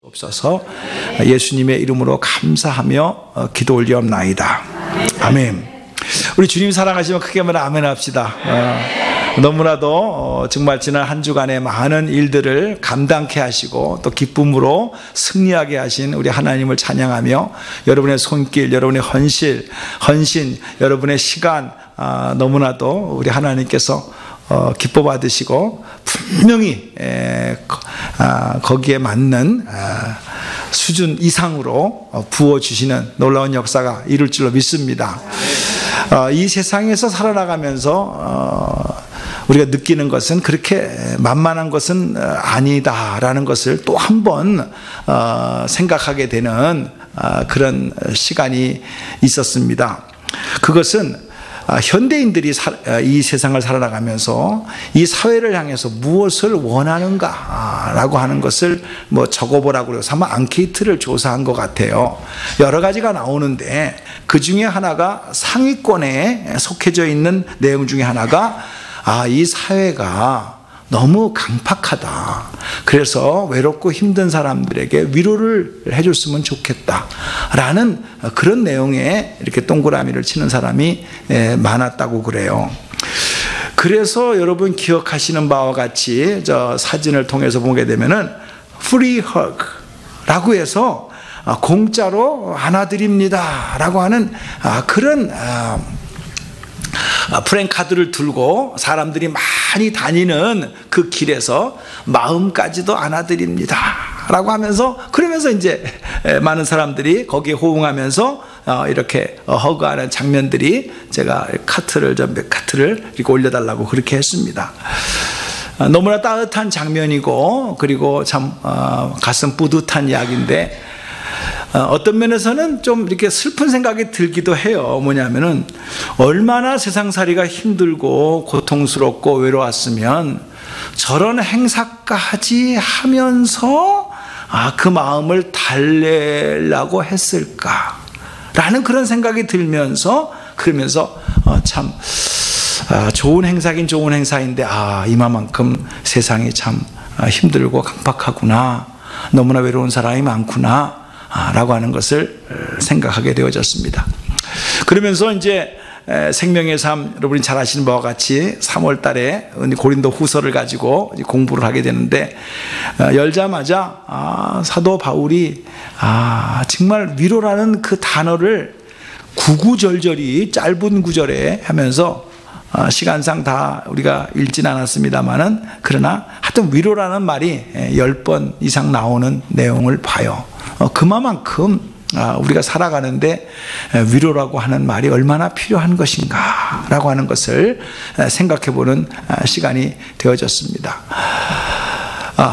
없어서 예수님의 이름으로 감사하며 기도 올리옵나이다. 아멘. 우리 주님 사랑하시면 크게 한번 아멘 합시다. 너무나도 정말 지난 한 주간의 많은 일들을 감당케 하시고 또 기쁨으로 승리하게 하신 우리 하나님을 찬양하며 여러분의 손길, 여러분의 헌신, 여러분의 시간 너무나도 우리 하나님께서 기뻐 받으시고 분명히 거기에 맞는 수준 이상으로 부어주시는 놀라운 역사가 이룰 줄로 믿습니다. 이 세상에서 살아나가면서 우리가 느끼는 것은 그렇게 만만한 것은 아니다라는 것을 또 한 번 생각하게 되는 그런 시간이 있었습니다. 그것은 현대인들이 이 세상을 살아나가면서 이 사회를 향해서 무엇을 원하는가라고 하는 것을 적어보라고 그래서 아마 앙케이트를 조사한 것 같아요. 여러 가지가 나오는데 그 중에 하나가 상위권에 속해져 있는 내용 중에 하나가 이 사회가 너무 강팍하다. 그래서 외롭고 힘든 사람들에게 위로를 해줬으면 좋겠다라는 그런 내용에 이렇게 동그라미를 치는 사람이 많았다고 그래요. 그래서 여러분 기억하시는 바와 같이 저 사진을 통해서 보게 되면은 free hug라고 해서 공짜로 안아드립니다 라고 하는 그런 프랭카드를 들고 사람들이 많이 다니는 그 길에서 마음까지도 안아드립니다 라고 하면서 그러면서 이제 많은 사람들이 거기에 호응하면서 이렇게 허그하는 장면들이 제가 카트를 이렇게 올려달라고 그렇게 했습니다. 너무나 따뜻한 장면이고 그리고 참 가슴 뿌듯한 이야기인데 어떤 면에서는 좀 이렇게 슬픈 생각이 들기도 해요. 뭐냐면은 얼마나 세상살이가 힘들고 고통스럽고 외로웠으면 저런 행사까지 하면서 그 마음을 달래려고 했을까라는 그런 생각이 들면서 그러면서 참 좋은 행사긴 좋은 행사인데 이만큼 세상이 참 힘들고 강팍하구나, 너무나 외로운 사람이 많구나 라고 하는 것을 생각하게 되어졌습니다. 그러면서 이제 생명의 삶, 여러분이 잘 아시는 바와 같이 3월 달에 고린도 후서를 가지고 공부를 하게 되는데 열자마자 사도 바울이 정말 위로라는 그 단어를 구구절절히 짧은 구절에 하면서 시간상 다 우리가 읽진 않았습니다만은 그러나 하여튼 위로라는 말이 10번 이상 나오는 내용을 봐요. 그만큼 우리가 살아가는데 위로라고 하는 말이 얼마나 필요한 것인가 라고 하는 것을 생각해보는 시간이 되어졌습니다.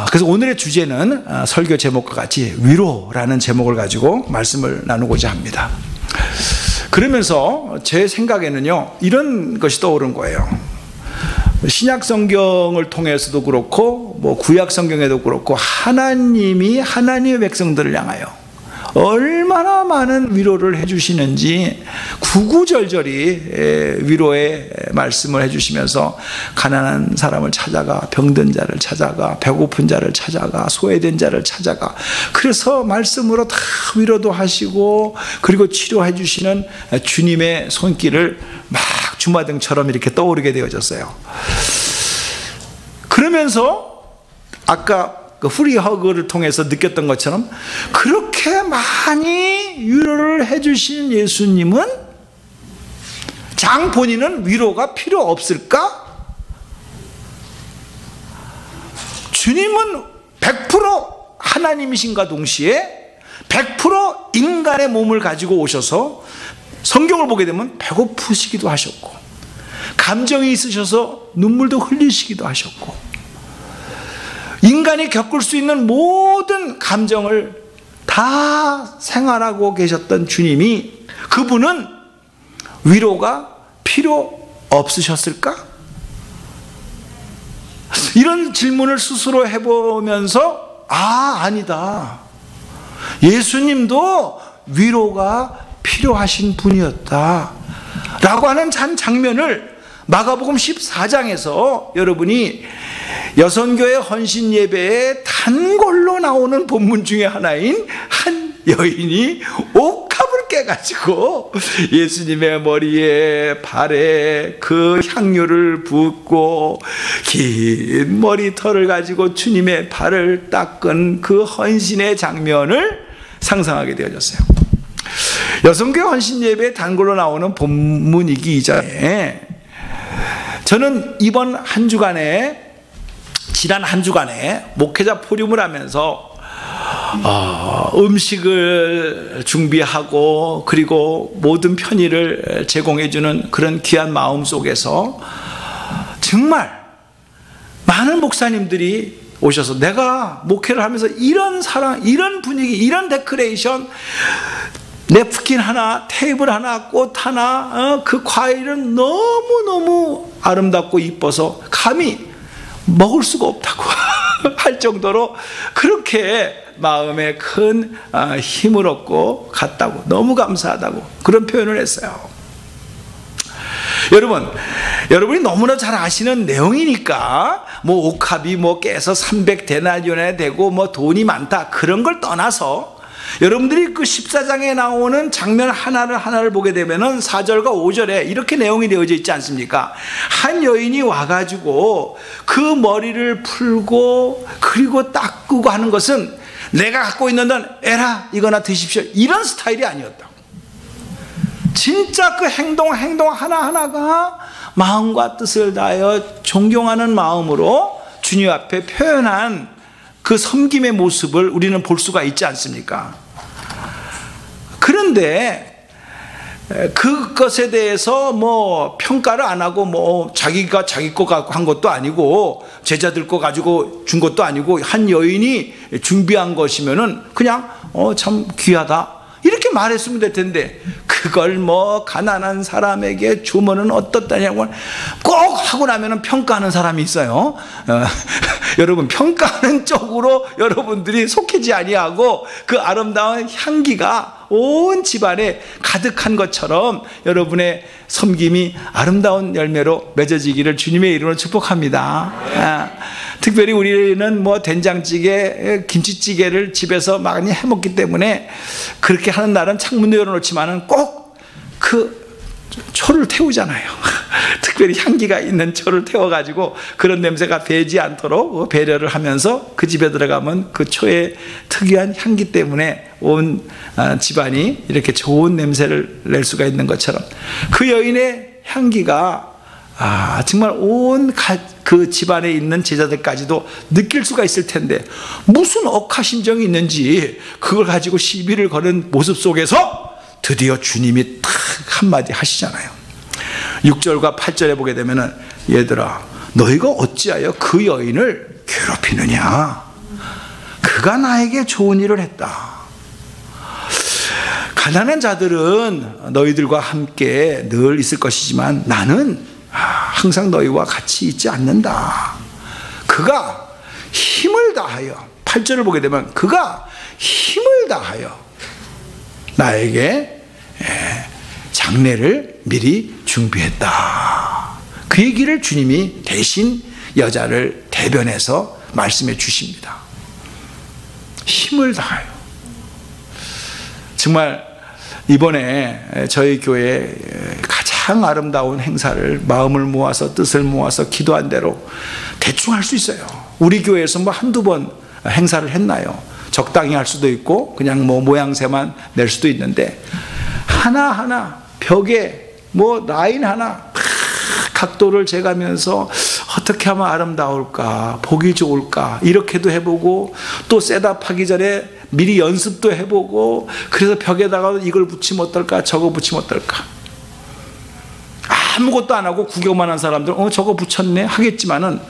그래서 오늘의 주제는 설교 제목과 같이 위로라는 제목을 가지고 말씀을 나누고자 합니다. 그러면서 제 생각에는요 이런 것이 떠오른 거예요. 신약 성경을 통해서도 그렇고 구약 성경에도 그렇고 하나님이 하나님의 백성들을 향하여 얼마나 많은 위로를 해주시는지 구구절절히 위로의 말씀을 해주시면서 가난한 사람을 찾아가, 병든 자를 찾아가, 배고픈 자를 찾아가, 소외된 자를 찾아가, 그래서 말씀으로 다 위로도 하시고 그리고 치료해 주시는 주님의 손길을 막 주마등처럼 이렇게 떠오르게 되어졌어요. 그러면서 아까 그 프리 허그를 통해서 느꼈던 것처럼 그렇게 많이 위로를 해주신 예수님은 장 본인은 위로가 필요 없을까? 주님은 100% 하나님이신가 동시에 100% 인간의 몸을 가지고 오셔서 성경을 보게 되면 배고프시기도 하셨고 감정이 있으셔서 눈물도 흘리시기도 하셨고 인간이 겪을 수 있는 모든 감정을 다 생활하고 계셨던 주님이 그분은 위로가 필요 없으셨을까? 이런 질문을 스스로 해보면서 아니다. 예수님도 위로가 필요하신 분이었다 라고 하는 장면을 마가복음 14장에서 여러분이 여선교회 헌신 예배에 단골로 나오는 본문 중에 하나인 한 여인이 옥합을 깨가지고 예수님의 머리에 발에 그 향유를 붓고 긴 머리털을 가지고 주님의 발을 닦은 그 헌신의 장면을 상상하게 되어졌어요. 여성교회 헌신 예배에 단골로 나오는 본문이기 이전에 저는 이번 한 주간에, 지난 한 주간에 목회자 포럼을 하면서 음식을 준비하고 그리고 모든 편의를 제공해주는 그런 귀한 마음 속에서 정말 많은 목사님들이 오셔서 내가 목회를 하면서 이런 사랑, 이런 분위기, 이런 데코레이션, 냅킨 하나, 테이블 하나, 꽃 하나, 그 과일은 너무너무 아름답고 이뻐서 감히 먹을 수가 없다고 할 정도로 그렇게 마음에 큰 힘을 얻고 갔다고, 너무 감사하다고 그런 표현을 했어요. 여러분이 너무나 잘 아시는 내용이니까 뭐 옥합이 뭐 깨서 300데나리온에 되고 뭐 돈이 많다 그런 걸 떠나서 여러분들이 그 14장에 나오는 장면 하나를 보게 되면은 4절과 5절에 이렇게 내용이 되어져 있지 않습니까? 한 여인이 와가지고 그 머리를 풀고 그리고 닦고 하는 것은 내가 갖고 있는 돈 에라 이거나 드십시오 이런 스타일이 아니었다. 진짜 그 행동 하나하나가 마음과 뜻을 다하여 존경하는 마음으로 주님 앞에 표현한 그 섬김의 모습을 우리는 볼 수가 있지 않습니까? 그런데 그것에 대해서 뭐 평가를 안 하고 뭐 자기가 자기 거 갖고 한 것도 아니고 제자들 거 가지고 준 것도 아니고 한 여인이 준비한 것이면은 그냥 참 귀하다 이렇게 말했으면 될 텐데 그걸 뭐 가난한 사람에게 주면은 어떻다냐고 꼭 하고 나면은 평가하는 사람이 있어요. 여러분 평가하는 쪽으로 여러분들이 속히지 아니하고 그 아름다운 향기가 온 집안에 가득한 것처럼 여러분의 섬김이 아름다운 열매로 맺어지기를 주님의 이름으로 축복합니다. 특별히 우리는 뭐 된장찌개, 김치찌개를 집에서 많이 해먹기 때문에 그렇게 하는 날은 창문도 열어놓지만은 꼭 그 초를 태우잖아요. 특별히 향기가 있는 초를 태워가지고 그런 냄새가 배지 않도록 배려를 하면서 그 집에 들어가면 그 초의 특이한 향기 때문에 온 집안이 이렇게 좋은 냄새를 낼 수가 있는 것처럼 그 여인의 향기가 정말 온 그 집안에 있는 제자들까지도 느낄 수가 있을 텐데 무슨 억하심정이 있는지 그걸 가지고 시비를 거는 모습 속에서 드디어 주님이 탁 한마디 하시잖아요. 6절과 8절에 보게 되면은 얘들아 너희가 어찌하여 그 여인을 괴롭히느냐 그가 나에게 좋은 일을 했다. 가난한 자들은 너희들과 함께 늘 있을 것이지만 나는 항상 너희와 같이 있지 않는다. 그가 힘을 다하여 8절을 보게 되면 그가 힘을 다하여 나에게 장례를 미리 준비했다. 그 얘기를 주님이 대신 여자를 대변해서 말씀해 주십니다. 힘을 다하여. 정말 이번에 저희 교회 가장 아름다운 행사를 마음을 모아서 뜻을 모아서 기도한 대로 대충 할 수 있어요. 우리 교회에서 뭐 한두 번 행사를 했나요? 적당히 할 수도 있고 그냥 뭐 모양새만 낼 수도 있는데 하나하나 벽에 뭐 라인 하나 각도를 재가면서 어떻게 하면 아름다울까 보기 좋을까 이렇게도 해보고 또 셋업하기 전에 미리 연습도 해보고 그래서 벽에다가 이걸 붙이면 어떨까 저거 붙이면 어떨까 아무것도 안 하고 구경만 한 사람들 저거 붙였네 하겠지만은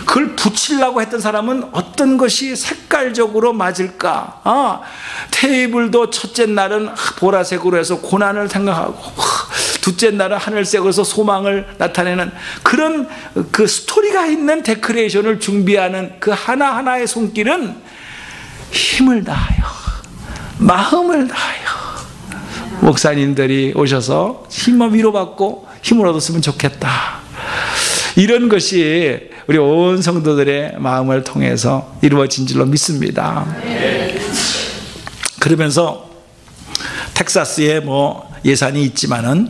그걸 붙이려고 했던 사람은 어떤 것이 색깔적으로 맞을까 테이블도 첫째 날은 보라색으로 해서 고난을 생각하고 둘째 날은 하늘색으로 해서 소망을 나타내는 그런 그 스토리가 있는 데코레이션을 준비하는 그 하나하나의 손길은 힘을 다하여 마음을 다하여 목사님들이 오셔서 힘을 위로받고 힘을 얻었으면 좋겠다. 이런 것이 우리 온 성도들의 마음을 통해서 이루어진 줄로 믿습니다. 그러면서 텍사스에 예산이 있지만은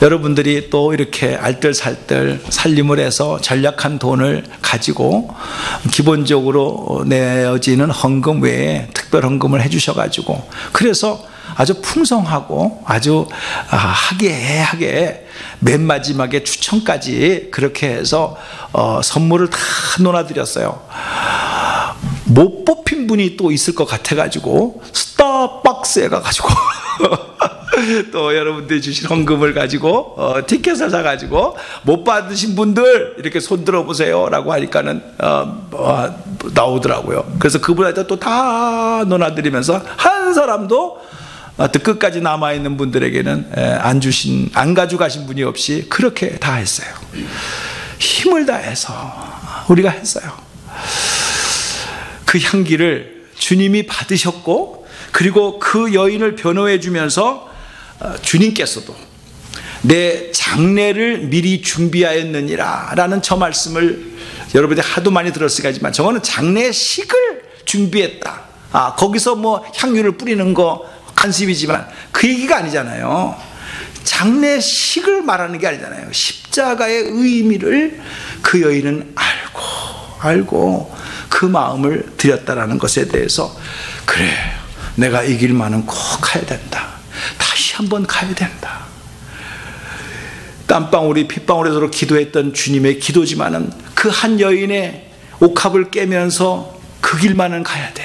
여러분들이 또 이렇게 알뜰살뜰 살림을 해서 전략한 돈을 가지고 기본적으로 내어지는 헌금 외에 특별 헌금을 해주셔가지고, 그래서 아주 풍성하고 아주 하게 맨 마지막에 추첨까지 그렇게 해서 선물을 다 놓아드렸어요. 못 뽑힌 분이 또 있을 것 같아가지고 스타벅스에 가가지고 또 여러분들이 주신 헌금을 가지고 티켓을 사가지고 못 받으신 분들 이렇게 손 들어보세요 라고 하니까는 나오더라고요. 그래서 그분한테 또 다 놓아드리면서 한 사람도 끝까지 남아있는 분들에게는 안 가져가신 분이 없이 그렇게 다 했어요. 힘을 다해서 우리가 했어요. 그 향기를 주님이 받으셨고, 그리고 그 여인을 변호해 주면서 주님께서도 내 장례를 미리 준비하였느니라 라는 저 말씀을 여러분들이 하도 많이 들었으니까, 저거는 장례식을 준비했다. 거기서 향유를 뿌리는 거 관습이지만 그 얘기가 아니잖아요. 장례식을 말하는 게 아니잖아요. 십자가의 의미를 그 여인은 알고 그 마음을 드렸다라는 것에 대해서, 그래, 내가 이 길만은 꼭 가야 된다. 다시 한번 가야 된다. 땀방울이 핏방울에 서로 기도했던 주님의 기도지만은 그 한 여인의 옥합을 깨면서 그 길만은 가야 돼.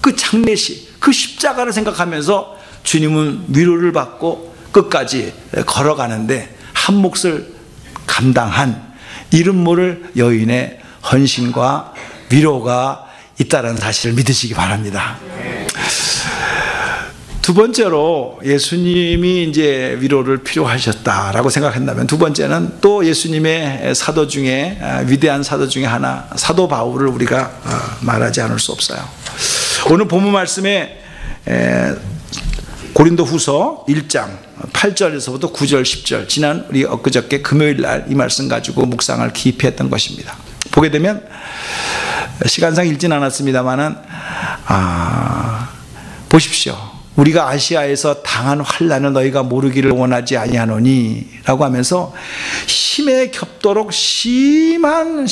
그 장례식, 그 십자가를 생각하면서 주님은 위로를 받고 끝까지 걸어가는데 한 몫을 감당한 이름 모를 여인의 헌신과 위로가 있다는 사실을 믿으시기 바랍니다. 두 번째로 예수님이 이제 위로를 필요하셨다라고 생각한다면, 두 번째는 또 예수님의 사도 중에 위대한 사도 중에 하나, 사도 바울을 우리가 말하지 않을 수 없어요. 오늘 본문 말씀에 고린도후서 1장 8절에서부터 9절 10절, 지난 우리 엊그저께 금요일 날 이 말씀 가지고 묵상을 깊이 했던 것입니다. 보게 되면 시간상 읽진 않았습니다만은 보십시오. 우리가 아시아에서 당한 환난을 너희가 모르기를 원하지 아니하노니 라고 하면서 힘에 겹도록 심한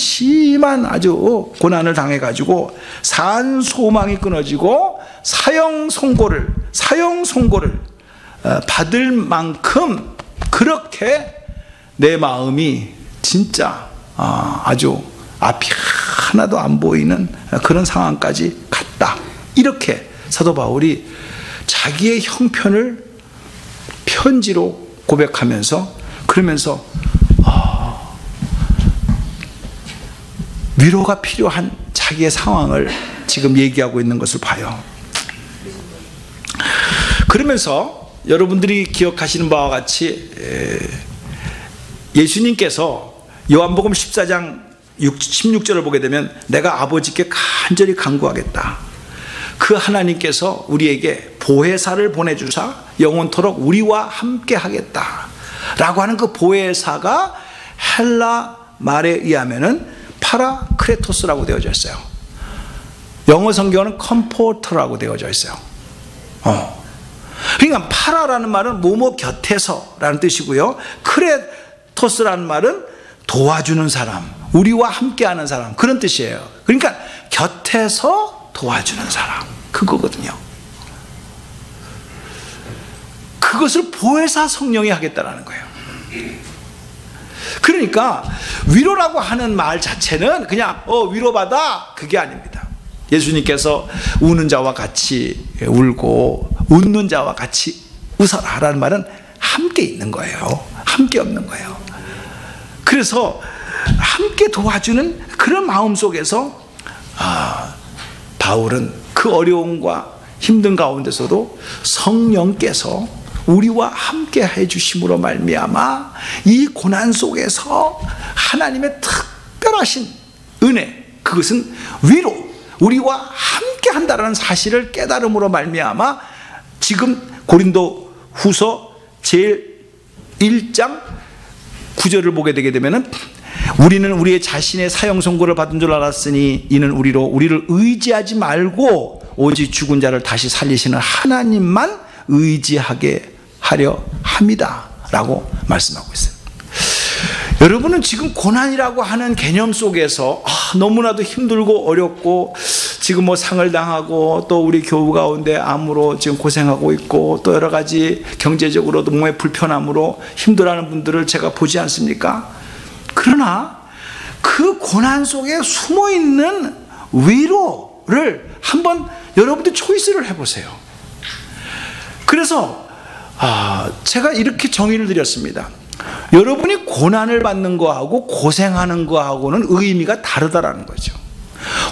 아주 고난을 당해가지고 산 소망이 끊어지고 사형 선고를 받을 만큼 그렇게 내 마음이 진짜 아주 앞이 하나도 안 보이는 그런 상황까지 갔다. 이렇게 사도 바울이 자기의 형편을 편지로 고백하면서, 그러면서 위로가 필요한 자기의 상황을 지금 얘기하고 있는 것을 봐요. 그러면서 여러분들이 기억하시는 바와 같이 예수님께서 요한복음 14장 16절을 보게 되면 내가 아버지께 간절히 간구하겠다. 그 하나님께서 우리에게 보혜사를 보내주사 영원토록 우리와 함께 하겠다 라고 하는 그 보혜사가 헬라 말에 의하면은 파라크레토스라고 되어져 있어요. 영어 성경은 컴포터라고 되어져 있어요. 그러니까 파라라는 말은 뭐뭐 곁에서 라는 뜻이고요, 크레토스라는 말은 도와주는 사람, 우리와 함께하는 사람, 그런 뜻이에요. 그러니까 곁에서 도와주는 사람, 그거거든요. 그것을 보혜사 성령이 하겠다라는 거예요. 그러니까 위로라고 하는 말 자체는 그냥 위로받아, 그게 아닙니다. 예수님께서 우는 자와 같이 울고 웃는 자와 같이 웃어라 라는 말은 함께 있는 거예요. 함께 없는 거예요. 그래서 함께 도와주는 그런 마음 속에서 바울은 그 어려움과 힘든 가운데서도 성령께서 우리와 함께 해주심으로 말미암아 이 고난 속에서 하나님의 특별하신 은혜, 그것은 위로, 우리와 함께 한다는 사실을 깨달음으로 말미암아 지금 고린도 후서 제일 1장 9절을 보게 되게 되면은 우리는 우리의 자신의 사형 선고를 받은 줄 알았으니 이는 우리를 의지하지 말고 오직 죽은 자를 다시 살리시는 하나님만 의지하게 하려 합니다 라고 말씀하고 있어요. 여러분은 지금 고난이라고 하는 개념 속에서 너무나도 힘들고 어렵고 지금 뭐 상을 당하고 또 우리 교우 가운데 암으로 지금 고생하고 있고 또 여러 가지 경제적으로도 몸의 불편함으로 힘들어하는 분들을 제가 보지 않습니까? 그러나 그 고난 속에 숨어있는 위로를 한번 여러분들 초이스를 해보세요. 그래서 제가 이렇게 정의를 드렸습니다. 여러분이 고난을 받는 거하고 고생하는 거하고는 의미가 다르다라는 거죠.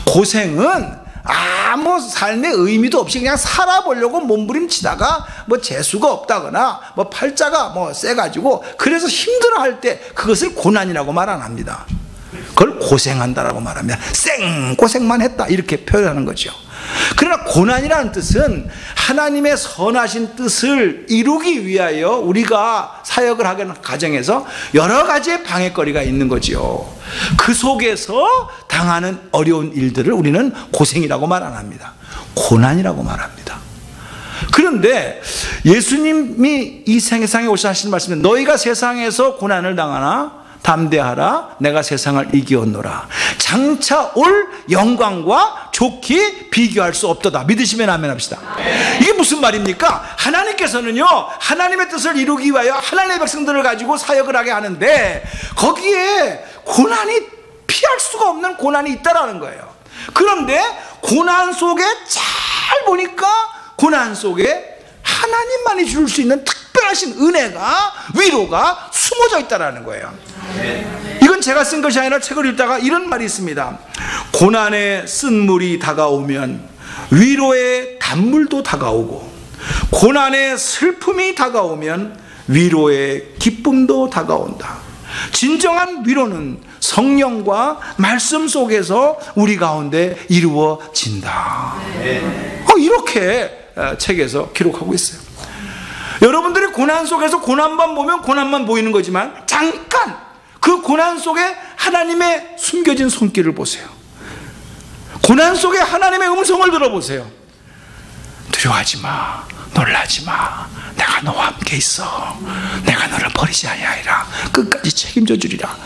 고생은 아무 삶의 의미도 없이 그냥 살아보려고 몸부림치다가 뭐 재수가 없다거나 뭐 팔자가 뭐 세가지고 그래서 힘들어할 때 그것을 고난이라고 말 안 합니다. 그걸 고생한다라고 말합니다. 생고생만 했다 이렇게 표현하는 거죠. 그러나 고난이라는 뜻은 하나님의 선하신 뜻을 이루기 위하여 우리가 사역을 하는 과정에서 여러 가지의 방해거리가 있는 거죠. 그 속에서 당하는 어려운 일들을 우리는 고생이라고 말 안 합니다. 고난이라고 말합니다. 그런데 예수님이 이 세상에 오셔서 하시는 말씀은 너희가 세상에서 고난을 당하나 담대하라 내가 세상을 이기었노라. 장차 올 영광과 좋게 비교할 수 없도다. 믿으시면 아멘 합시다. 이게 무슨 말입니까? 하나님께서는요 하나님의 뜻을 이루기 위하여 하나님의 백성들을 가지고 사역을 하게 하는데 거기에 고난이 피할 수가 없는 고난이 있다라는 거예요. 그런데 고난 속에 잘 보니까 고난 속에 하나님만이 줄 수 있는 특별하신 은혜가 위로가 숨어져 있다는 거예요. 이건 제가 쓴 것이 아니라 책을 읽다가 이런 말이 있습니다. 고난의 쓴물이 다가오면 위로의 단물도 다가오고 고난의 슬픔이 다가오면 위로의 기쁨도 다가온다. 진정한 위로는 성령과 말씀 속에서 우리 가운데 이루어진다. 이렇게 책에서 기록하고 있어요. 여러분들이 고난 속에서 고난만 보면 고난만 보이는 거지만 잠깐 그 고난 속에 하나님의 숨겨진 손길을 보세요. 고난 속에 하나님의 음성을 들어보세요. 두려워하지 마, 놀라지 마, 내가 너와 함께 있어, 내가 너를 버리지 아니하리라, 끝까지 책임져 주리라.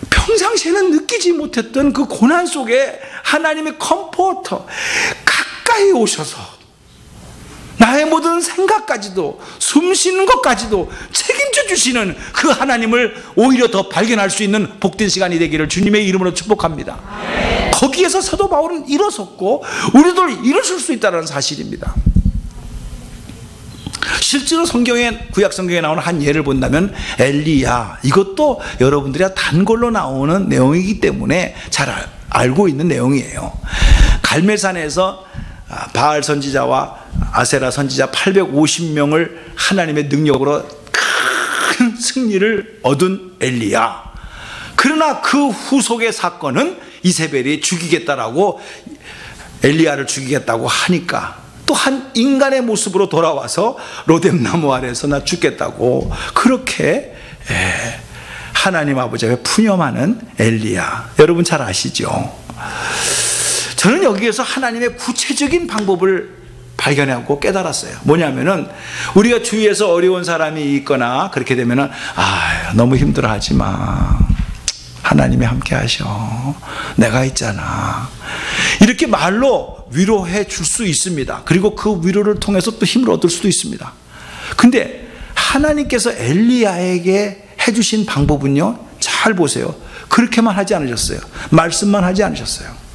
평상시에는 느끼지 못했던 그 고난 속에 하나님의 컴포터 가까이 오셔서 나의 모든 생각까지도 숨 쉬는 것까지도 책임져 주시는 그 하나님을 오히려 더 발견할 수 있는 복된 시간이 되기를 주님의 이름으로 축복합니다. 거기에서 사도 바울은 일어섰고 우리도 일어설 수 있다는 사실입니다. 실제로 성경에 구약 성경에 나오는 한 예를 본다면 엘리야, 이것도 여러분들이 단골로 나오는 내용이기 때문에 잘 알고 있는 내용이에요. 갈멜산에서 바알 선지자와 아세라 선지자 850명을 하나님의 능력으로 큰 승리를 얻은 엘리야. 그러나 그 후속의 사건은 이세벨이 죽이겠다라고 엘리야를 죽이겠다고 하니까 또 한 인간의 모습으로 돌아와서 로뎀나무 아래에서 나 죽겠다고 그렇게 하나님 아버지 앞에 푸념하는 엘리야. 여러분 잘 아시죠? 저는 여기에서 하나님의 구체적인 방법을 발견하고 깨달았어요. 뭐냐면은 우리가 주위에서 어려운 사람이 있거나 그렇게 되면은 너무 힘들어하지 마, 하나님이 함께 하셔, 내가 있잖아, 이렇게 말로 위로해 줄 수 있습니다. 그리고 그 위로를 통해서 또 힘을 얻을 수도 있습니다. 근데 하나님께서 엘리야에게 해주신 방법은요, 잘 보세요. 그렇게만 하지 않으셨어요. 말씀만 하지 않으셨어요.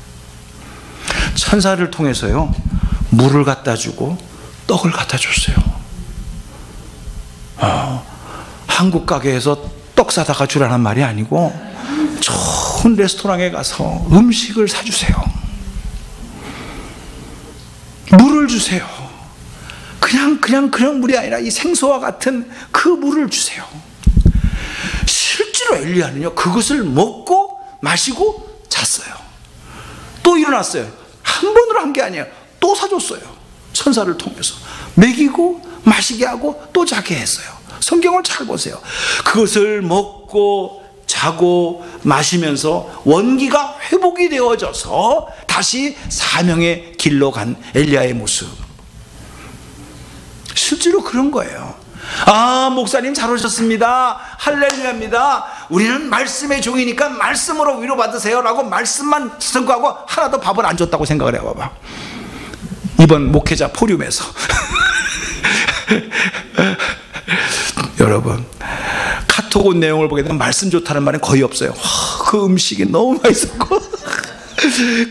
천사를 통해서요 물을 갖다 주고 떡을 갖다 줬어요. 한국 가게에서 떡 사다가 주라는 말이 아니고 좋은 레스토랑에 가서 음식을 사주세요. 물을 주세요. 그냥 물이 아니라 이 생수와 같은 그 물을 주세요. 실제로 엘리야는요 그것을 먹고 마시고 잤어요. 또 일어났어요. 한 번으로 한 게 아니에요. 또 사줬어요. 천사를 통해서 먹이고 마시게 하고 또 자게 했어요. 성경을 잘 보세요. 그것을 먹고 자고 마시면서 원기가 회복이 되어져서 다시 사명의 길로 간 엘리야의 모습. 실제로 그런 거예요. 아, 목사님 잘 오셨습니다. 할렐루야입니다. 우리는 말씀의 종이니까 말씀으로 위로받으세요 라고 말씀만 선고하고 하나도 밥을 안 줬다고 생각을 해봐봐. 이번 목회자 포럼에서 여러분, 카톡 온 내용을 보게 되면 말씀 좋다는 말은 거의 없어요. 그 음식이 너무 맛있었고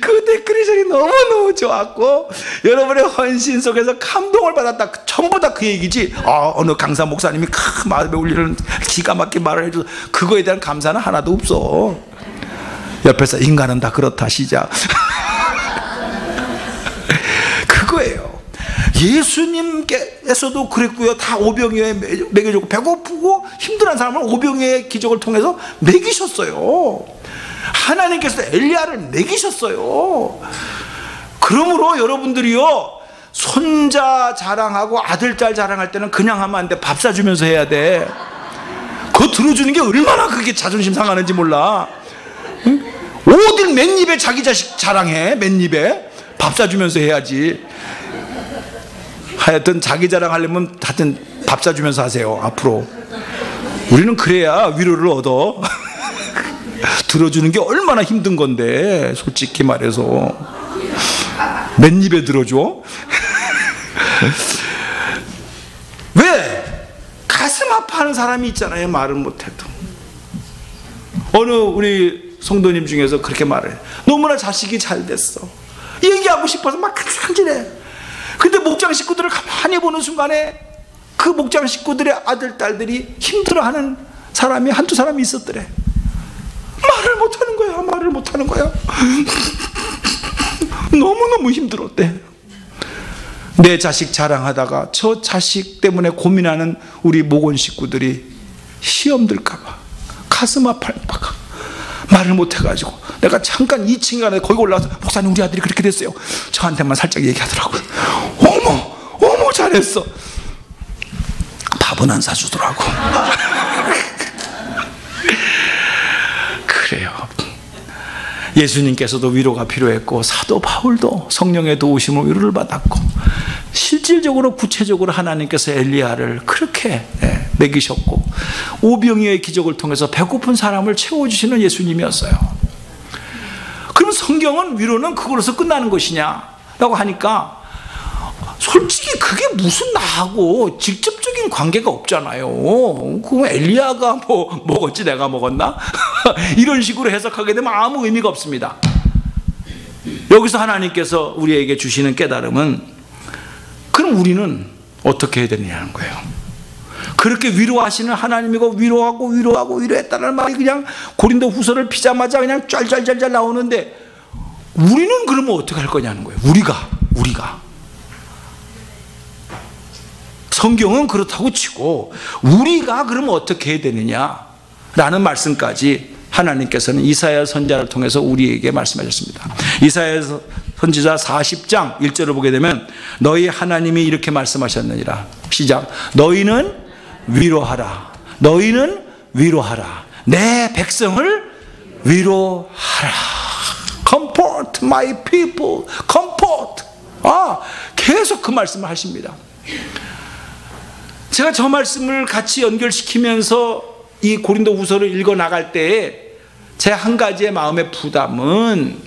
그 데코레이션이 너무너무 좋았고 여러분의 헌신 속에서 감동을 받았다. 전부 다 그 얘기지. 어느 강사 목사님이 마음에 울리는 기가 막힌 말을 해줘서 그거에 대한 감사는 하나도 없어. 옆에서 인간은 다 그렇다 시작. 그거예요. 예수님께서도 그랬고요. 다 오병이어에 먹여주고 배고프고 힘들어하는 사람을 오병이어의 기적을 통해서 먹이셨어요. 하나님께서 엘리야를 먹이셨어요. 그러므로 여러분들이요, 손자 자랑하고 아들딸 자랑할 때는 그냥 하면 안 돼. 밥 사주면서 해야 돼. 그거 들어주는 게 얼마나 그게 자존심 상하는지 몰라. 응? 어딜 맨입에 자기 자식 자랑해. 맨입에 밥 사주면서 해야지. 하여튼 자기 자랑하려면 하여튼 밥 사주면서 하세요. 앞으로 우리는 그래야 위로를 얻어. 들어주는 게 얼마나 힘든 건데, 솔직히 말해서. 맨입에 들어줘? 왜? 가슴 아파하는 사람이 있잖아요. 말을 못해도. 어느 우리 성도님 중에서 그렇게 말해. 너무나 자식이 잘 됐어. 얘기하고 싶어서 막 간질해. 근데 목장 식구들을 가만히 보는 순간에 그 목장 식구들의 아들, 딸들이 힘들어하는 사람이 한두 사람이 있었더래. 말을 못하는 거야. 말을 못하는 거야. 너무너무 힘들었대. 내 자식 자랑하다가 저 자식 때문에 고민하는 우리 목원 식구들이 시험 들까봐 가슴 아파할까봐 말을 못해가지고 내가 잠깐 2층에 가서 거기 올라와서 목사님 우리 아들이 그렇게 됐어요. 저한테만 살짝 얘기하더라고요. 어머 잘했어. 밥은 안 사주더라고. 그래요. 예수님께서도 위로가 필요했고 사도 바울도 성령의 도우심으로 위로를 받았고 실질적으로 구체적으로 하나님께서 엘리야를 그렇게 먹이셨고 오병이어의 기적을 통해서 배고픈 사람을 채워주시는 예수님이었어요. 그럼 성경은 위로는 그걸로서 끝나는 것이냐라고 하니까 솔직히 그게 무슨 나하고 직접적인 관계가 없잖아요. 그럼 엘리야가 뭐 먹었지 내가 먹었나? 이런 식으로 해석하게 되면 아무 의미가 없습니다. 여기서 하나님께서 우리에게 주시는 깨달음은 그럼 우리는 어떻게 해야 되느냐는 거예요. 그렇게 위로하시는 하나님이고 위로했다는 말이 그냥 고린도 후서를 피자마자 그냥 짤짤짤짤 나오는데 우리는 그러면 어떻게 할 거냐는 거예요. 우리가 성경은 그렇다고 치고 우리가 그러면 어떻게 해야 되느냐라는 말씀까지 하나님께서는 이사야 선지자를 통해서 우리에게 말씀하셨습니다. 이사야 선지자 40장 1절을 보게 되면 너희 하나님이 이렇게 말씀하셨느니라. 시작. 너희는 위로하라. 내 백성을 위로하라. Comfort my people. Comfort. 계속 그 말씀을 하십니다. 제가 저 말씀을 같이 연결시키면서 이 고린도 후서를 읽어 나갈 때에 제 한 가지의 마음의 부담은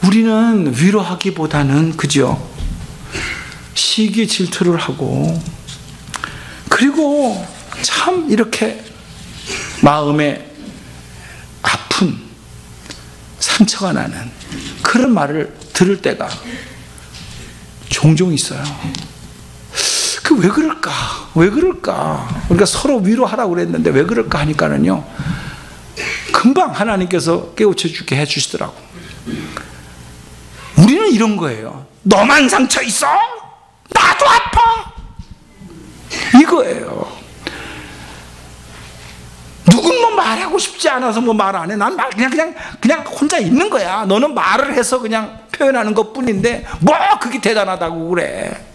우리는 위로하기보다는 그죠? 시기 질투를 하고 그리고 참 이렇게 마음에 아픈 상처가 나는 그런 말을 들을 때가 종종 있어요. 왜 그럴까? 우리가 서로 위로하라고 그랬는데 왜 그럴까 하니까는요, 금방 하나님께서 깨우쳐주게 해주시더라고. 우리는 이런 거예요. 너만 상처 있어? 나도 아파. 이거예요. 누군 뭐 말하고 싶지 않아서 뭐 말 안 해. 난 그냥 혼자 있는 거야. 너는 말을 해서 그냥 표현하는 것 뿐인데 뭐 그게 대단하다고 그래.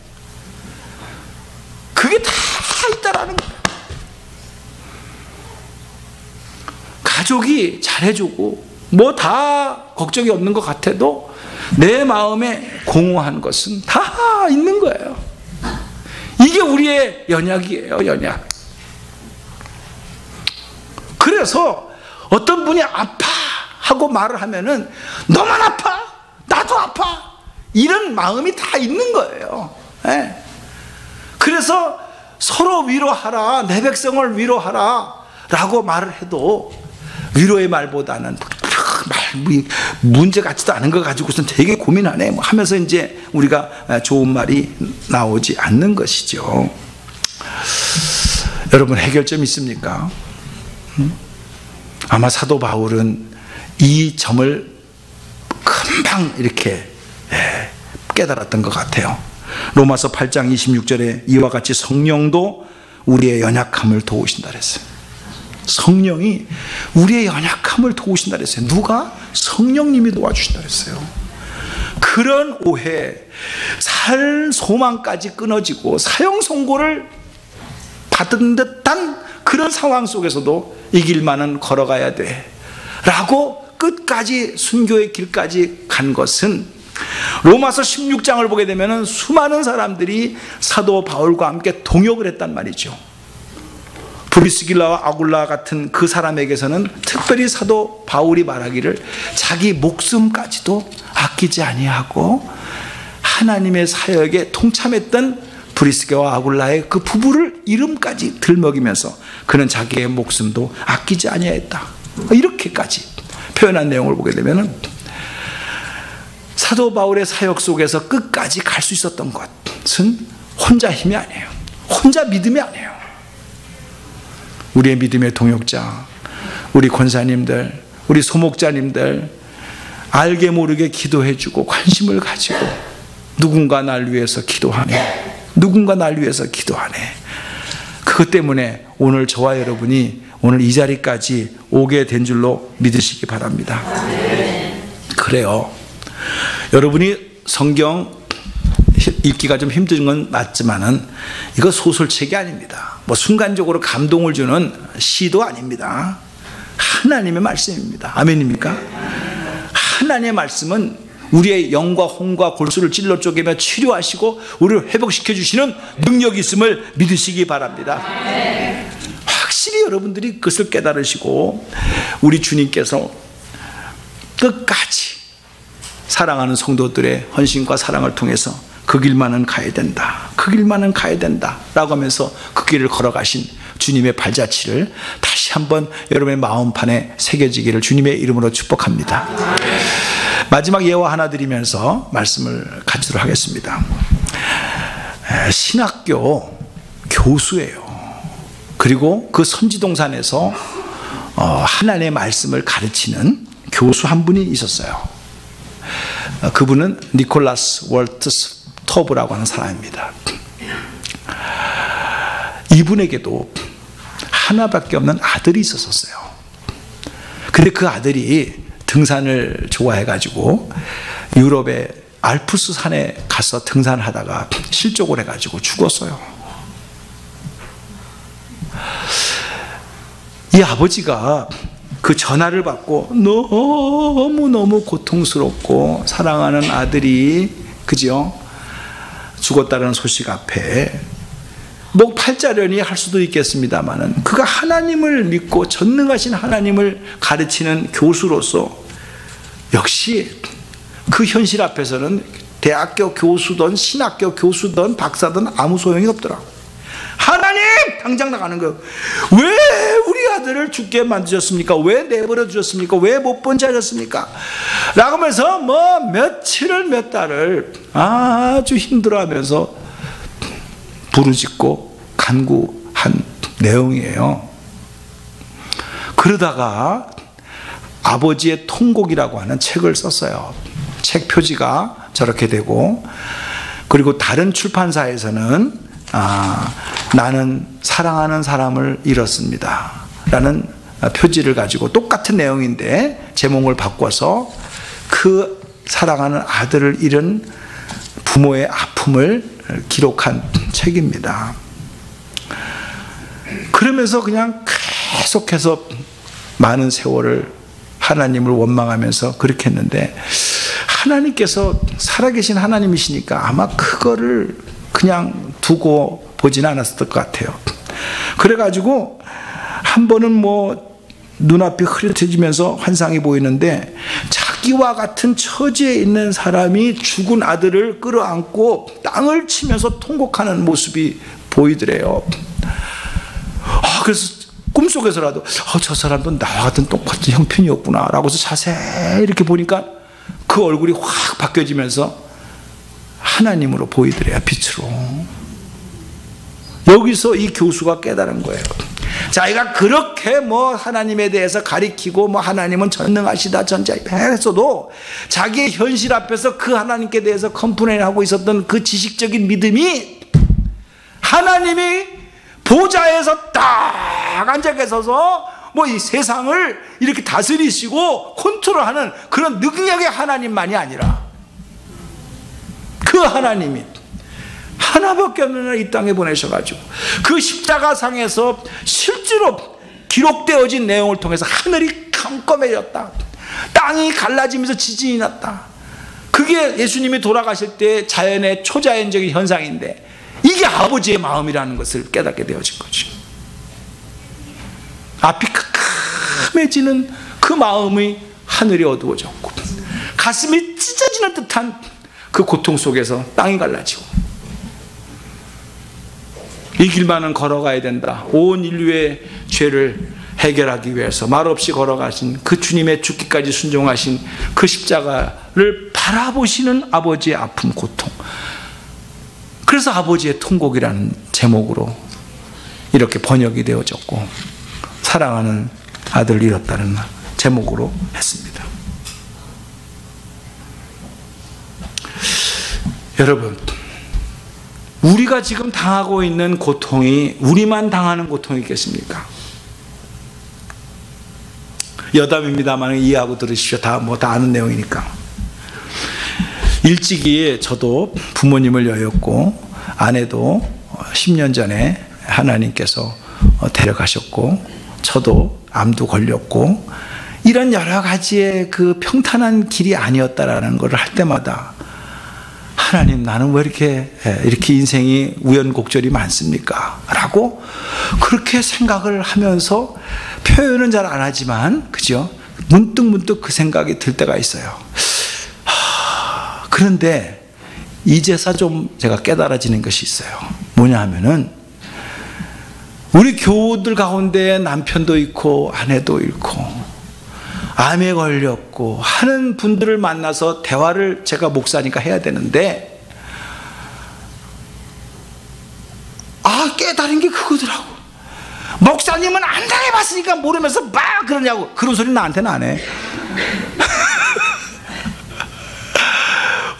그게 다 있다라는 거예요. 가족이 잘해주고 뭐 다 걱정이 없는 것 같아도 내 마음에 공허한 것은 다 있는 거예요. 이게 우리의 연약이에요, 연약. 그래서 어떤 분이 아파 하고 말을 하면은 너만 아파? 나도 아파? 이런 마음이 다 있는 거예요. 네. 그래서 서로 위로하라, 내 백성을 위로하라 라고 말을 해도 위로의 말보다는 문제 같지도 않은 거 가지고선 되게 고민하네 하면서 이제 우리가 좋은 말이 나오지 않는 것이죠. 여러분, 해결점이 있습니까? 아마 사도 바울은 이 점을 금방 이렇게 깨달았던 것 같아요. 로마서 8장 26절에 이와 같이 성령도 우리의 연약함을 도우신다 그랬어요. 성령이 우리의 연약함을 도우신다 그랬어요. 누가? 성령님이 도와주신다 그랬어요. 그런 오해, 살 소망까지 끊어지고 사형 선고를 받은 듯한 그런 상황 속에서도 이 길만은 걸어가야 돼 라고 끝까지 순교의 길까지 간 것은, 로마서 16장을 보게 되면 수많은 사람들이 사도 바울과 함께 동역을 했단 말이죠. 브리스길라와 아굴라 같은 그 사람에게서는 특별히 사도 바울이 말하기를 자기 목숨까지도 아끼지 아니하고 하나님의 사역에 동참했던 브리스길라와 아굴라의 그 부부를 이름까지 들먹이면서 그는 자기의 목숨도 아끼지 아니하였다, 이렇게까지 표현한 내용을 보게 되면 사도 바울의 사역 속에서 끝까지 갈 수 있었던 것은 혼자 힘이 아니에요. 혼자 믿음이 아니에요. 우리의 믿음의 동역자, 우리 권사님들, 우리 소목자님들, 알게 모르게 기도해주고 관심을 가지고 누군가 날 위해서 기도하네, 누군가 날 위해서 기도하네. 그것 때문에 오늘 저와 여러분이 오늘 이 자리까지 오게 된 줄로 믿으시기 바랍니다. 그래요. 여러분이 성경 읽기가 좀 힘든 건 맞지만은 이거 소설책이 아닙니다. 뭐 순간적으로 감동을 주는 시도 아닙니다. 하나님의 말씀입니다. 아멘입니까? 하나님의 말씀은 우리의 영과 혼과 골수를 찔러 쪼개며 치료하시고 우리를 회복시켜 주시는 능력이 있음을 믿으시기 바랍니다. 확실히 여러분들이 그것을 깨달으시고 우리 주님께서 끝까지 사랑하는 성도들의 헌신과 사랑을 통해서 그 길만은 가야 된다, 그 길만은 가야 된다 라고 하면서 그 길을 걸어가신 주님의 발자취를 다시 한번 여러분의 마음판에 새겨지기를 주님의 이름으로 축복합니다. 마지막 예화 하나 드리면서 말씀을 갖도록 하겠습니다. 신학교 교수예요. 그리고 그 선지동산에서 하나님의 말씀을 가르치는 교수 한 분이 있었어요. 그분은 니콜라스 월트 스토브라고 하는 사람입니다. 이분에게도 하나밖에 없는 아들이 있었어요. 근데 그 아들이 등산을 좋아해가지고 유럽의 알프스 산에 가서 등산을 하다가 실족을 해가지고 죽었어요. 이 아버지가 그 전화를 받고 너무너무 고통스럽고 사랑하는 아들이, 그죠? 죽었다는 소식 앞에 뭐 팔자련이 할 수도 있겠습니다만은 그가 하나님을 믿고 전능하신 하나님을 가르치는 교수로서 역시 그 현실 앞에서는 대학교 교수든 신학교 교수든 박사든 아무 소용이 없더라고. 하나님! 당장 나가는 거예요. 왜 우리 아들을 죽게 만드셨습니까? 왜 내버려 두셨습니까? 왜 못 본 자였습니까? 라고 하면서 뭐 며칠을 몇 달을 아주 힘들어하면서 부르짖고 간구한 내용이에요. 그러다가 아버지의 통곡이라고 하는 책을 썼어요. 책 표지가 저렇게 되고, 그리고 다른 출판사에서는 나는 사랑하는 사람을 잃었습니다 라는 표지를 가지고 똑같은 내용인데 제목을 바꿔서 그 사랑하는 아들을 잃은 부모의 아픔을 기록한 책입니다. 그러면서 그냥 계속해서 많은 세월을 하나님을 원망하면서 그렇게 했는데, 하나님께서 살아계신 하나님이시니까 아마 그거를 그냥 두고 보지는 않았을 것 같아요. 그래가지고 한 번은 뭐 눈앞이 흐릿해지면서 환상이 보이는데, 자기와 같은 처지에 있는 사람이 죽은 아들을 끌어안고 땅을 치면서 통곡하는 모습이 보이더래요. 그래서 꿈속에서라도 저 사람도 나와 같은 똑같은 형편이었구나 라고 해서 자세히 이렇게 보니까 그 얼굴이 확 바뀌어지면서 하나님으로 보이더래요. 빛으로. 여기서 이 교수가 깨달은 거예요. 자기가 그렇게 뭐 하나님에 대해서 가리키고 뭐 하나님은 전능하시다 전자했어도 자기의 현실 앞에서 그 하나님께 대해서 컴플레인하고 있었던 그 지식적인 믿음이 하나님이 보좌에서 딱 앉아 계셔서 뭐 이 세상을 이렇게 다스리시고 컨트롤하는 그런 능력의 하나님만이 아니라, 그 하나님이 하나밖에 없는 이 땅에 보내셔가지고 그 십자가상에서 실제로 기록되어진 내용을 통해서 하늘이 깜깜해졌다, 땅이 갈라지면서 지진이 났다. 그게 예수님이 돌아가실 때 자연의 초자연적인 현상인데, 이게 아버지의 마음이라는 것을 깨닫게 되어진 거죠. 앞이 캄캄해지는 그 마음이 하늘이 어두워졌고 가슴이 찢어지는 듯한 그 고통 속에서 땅이 갈라지고, 이 길만은 걸어가야 된다. 온 인류의 죄를 해결하기 위해서 말없이 걸어가신 그 주님의 죽기까지 순종하신 그 십자가를 바라보시는 아버지의 아픔, 고통. 그래서 아버지의 통곡이라는 제목으로 이렇게 번역이 되어졌고, 사랑하는 아들을 잃었다는 제목으로 했습니다. 여러분, 우리가 지금 당하고 있는 고통이 우리만 당하는 고통이겠습니까? 여담입니다만 이해하고 들으십시오. 다 아는 내용이니까. 일찍이 저도 부모님을 여였고, 아내도 10년 전에 하나님께서 데려가셨고, 저도 암도 걸렸고, 이런 여러 가지의 그 평탄한 길이 아니었다라는 걸 할 때마다, 하나님, 나는 왜 이렇게 인생이 우연곡절이 많습니까? 라고 그렇게 생각을 하면서, 표현은 잘 안 하지만, 그죠? 문득 그 생각이 들 때가 있어요. 그런데 이제서 좀 제가 깨달아지는 것이 있어요. 뭐냐 하면은, 우리 교우들 가운데 남편도 잃고 아내도 잃고 암에 걸렸고 하는 분들을 만나서 대화를 제가 목사니까 해야 되는데, 깨달은 게 그거더라고. 목사님은 안 당해봤으니까 모르면서 막 그러냐고. 그런 소리 나한테는 안 해.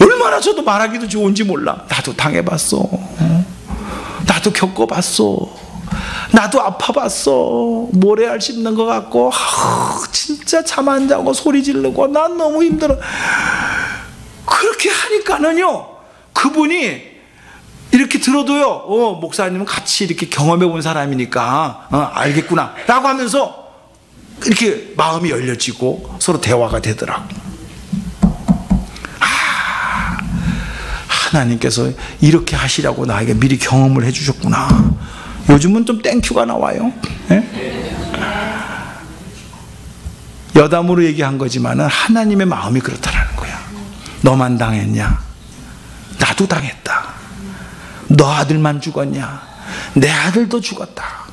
얼마나 저도 말하기도 좋은지 몰라. 나도 당해봤어. 나도 겪어봤어. 나도 아파봤어. 모래알 씹는 것 같고, 진짜 잠 안 자고 소리 지르고 난 너무 힘들어. 그렇게 하니까는요, 그분이 이렇게 들어도요, 목사님은 같이 이렇게 경험해 본 사람이니까 알겠구나 라고 하면서 이렇게 마음이 열려지고 서로 대화가 되더라고. 하나님께서 이렇게 하시라고 나에게 미리 경험을 해주셨구나. 요즘은 좀 땡큐가 나와요. 네? 여담으로 얘기한 거지만은 하나님의 마음이 그렇다라는 거야. 너만 당했냐? 나도 당했다. 너 아들만 죽었냐? 내 아들도 죽었다.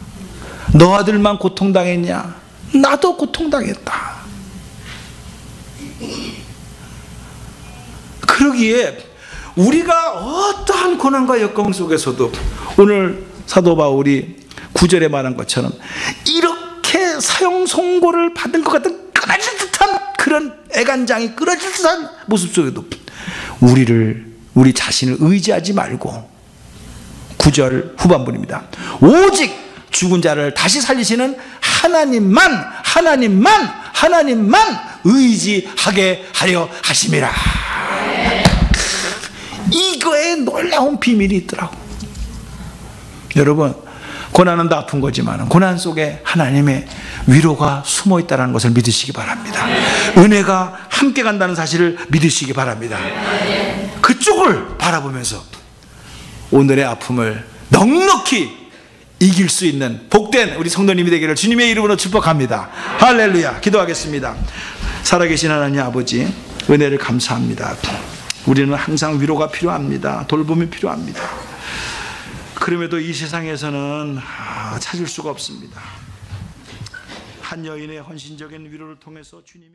너 아들만 고통당했냐? 나도 고통당했다. 그러기에 우리가 어떠한 고난과 역경 속에서도 오늘 사도 바울이 9절에 말한 것처럼 이렇게 사형선고를 받은 것 같은 끊어질 듯한 그런 애간장이 끊어질 듯한 모습 속에도 우리 자신을 의지하지 말고, 9절 후반부입니다. 오직 죽은 자를 다시 살리시는 하나님만 의지하게 하려 하심이라. 이거에 놀라운 비밀이 있더라고. 여러분, 고난은 더 아픈 거지만 고난 속에 하나님의 위로가 숨어 있다는 것을 믿으시기 바랍니다. 은혜가 함께 간다는 사실을 믿으시기 바랍니다. 그쪽을 바라보면서 오늘의 아픔을 넉넉히 이길 수 있는 복된 우리 성도님이 되기를 주님의 이름으로 축복합니다. 할렐루야. 기도하겠습니다. 살아계신 하나님 아버지, 은혜를 감사합니다. 우리는 항상 위로가 필요합니다. 돌봄이 필요합니다. 그럼에도 이 세상에서는 찾을 수가 없습니다. 한 여인의 헌신적인 위로를 통해서 주님이